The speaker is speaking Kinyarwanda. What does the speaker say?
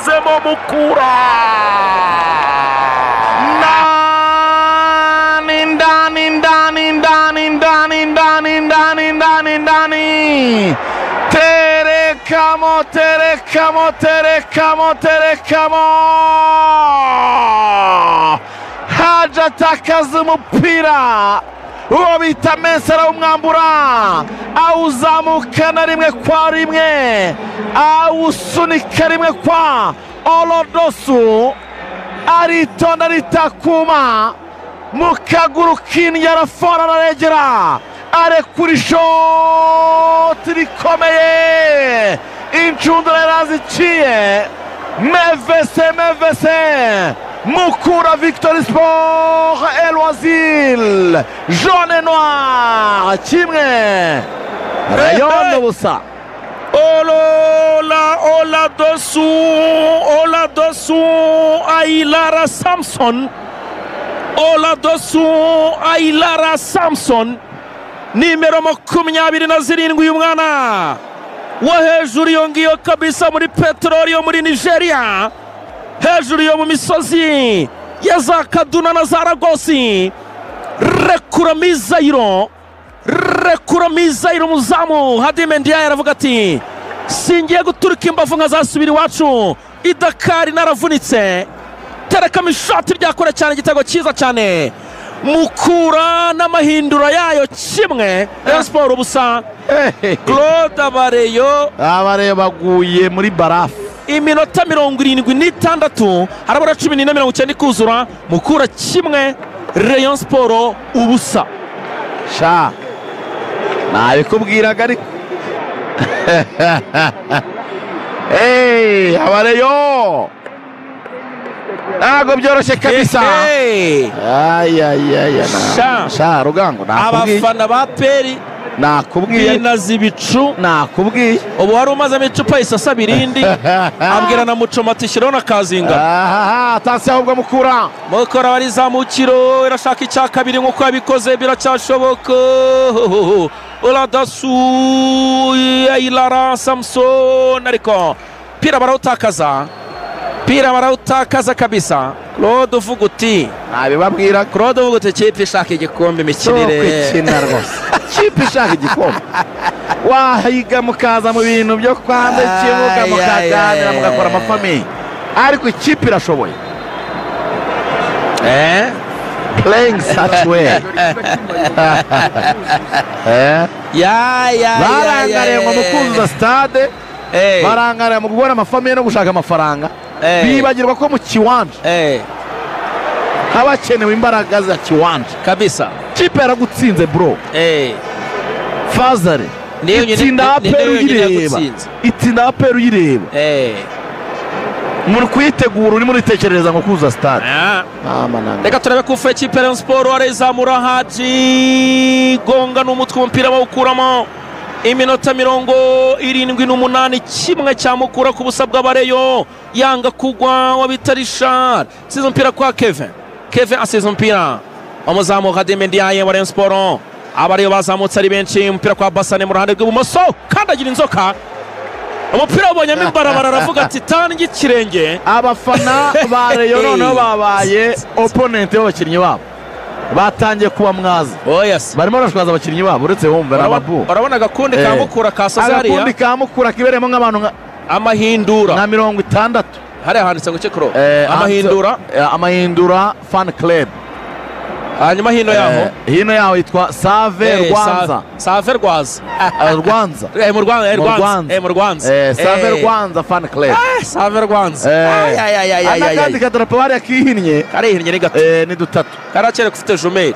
yagezemo Mukura ndani terekamo haja atakaza umupira uwo bita Mensah umwambura awuzamukana rimwe kwa rimwe awusunika rimwe kwa Olodosu aritonda ritakuma mu kaguru k'indya arafora araregera arekura ishoti rikomeye incundura yaraziciye Mevese Mukura Victory Sport El Wazil jaune et noir kimwe Rayon ubusa Oladosu Ailara Samson nimero 27 uyu mwana wa hejuru yongiyo kabisa muri petroli yo muri Nigeria hejuru yo mu misozi ya za Kaduna na Zaragosi rekura Mizairo muzamu Hadim Ndiaye aravuga ati singiye guturuka imbavu nkazasubira iwacu idakari naravunitse tereka mishoti ryakora cyane igitego cyiza cyane Mukura n'amahindura yayo kimwe Sport ubusa Claude Abareyo baguye muri barafu iminota 76 harabura 10:90 kuzura Mukura kimwe Rayon Sport ubusa sha nabikubwiraga ariko Abareyo ntabwo byoroshye kabisa sha Rugango abafana ba Peri nakubwiye binazi bicu nakubwiye ubu wari umazamo icupa isasa birindi ambwira na Mucoma tishiro na Kazinga atasi ahubwo Mukura bari zamukiro irashaka icya kabiri nkuko yabikoze biracyashoboka Oladosu Ailara Samson ariko pira barawutakaza kabisa Claude uvuga uti nabibabwira Claude uvuga uti kipe ishaka igikombe imikinire kipe ishaka igikombe wahiga mukaza mu bintu byo kwanza ikibuga mukaganira mugakora amafamiye ariko ikipe irashoboye playing such way barangariye ngo mukuzuza stade barangariye mu gukora amafamiye no gushaka amafaranga bibagirwa ko mu kiwanja habakenewe imbaraga za kiwanja kabisa kipe yaragutsinze bro Fazare itsinda Aperi uyireba muri kuyitegura uri muri tekereza ngo kuza stade reka turabe ko ufe kipe Rayon Sport arezamura Haji gonga n'umutwe umupira bawukuramo iminota 78 kimwe cya Mukura ku busa bw'Abareyo yanga kugwa wabitarishar sizo mpira kwa Kevin asize mpira umuzamu Hadim Ndiaye wa Rayon Sport Abareyo bazamutse ari benshi mpira kwa Basane mu ruhande rw'ibumoso kandagira inzoka umupira ubonyemo imbarabara aravuga ati tangi kirenge abafana ba Rayon noneho babaye opponent y'abakinnyi babo batangiye kuba mwaza barimo barashwaza abakinnyi babo uretse wumva n'ababu barabona agakundi ka Mukura kasazariya agakundi ka Mukura kiberemo nk'abantu amahindura na 60 hari handitse ngo cekro amahindura fan club hanyuma hino yaho yitwa Save Rwanza Save Rwanza Save Rwanza fan club Save Rwanza anakandi kadarapo bari akihinnye ni gato ni dutatu karakere kufite jumeri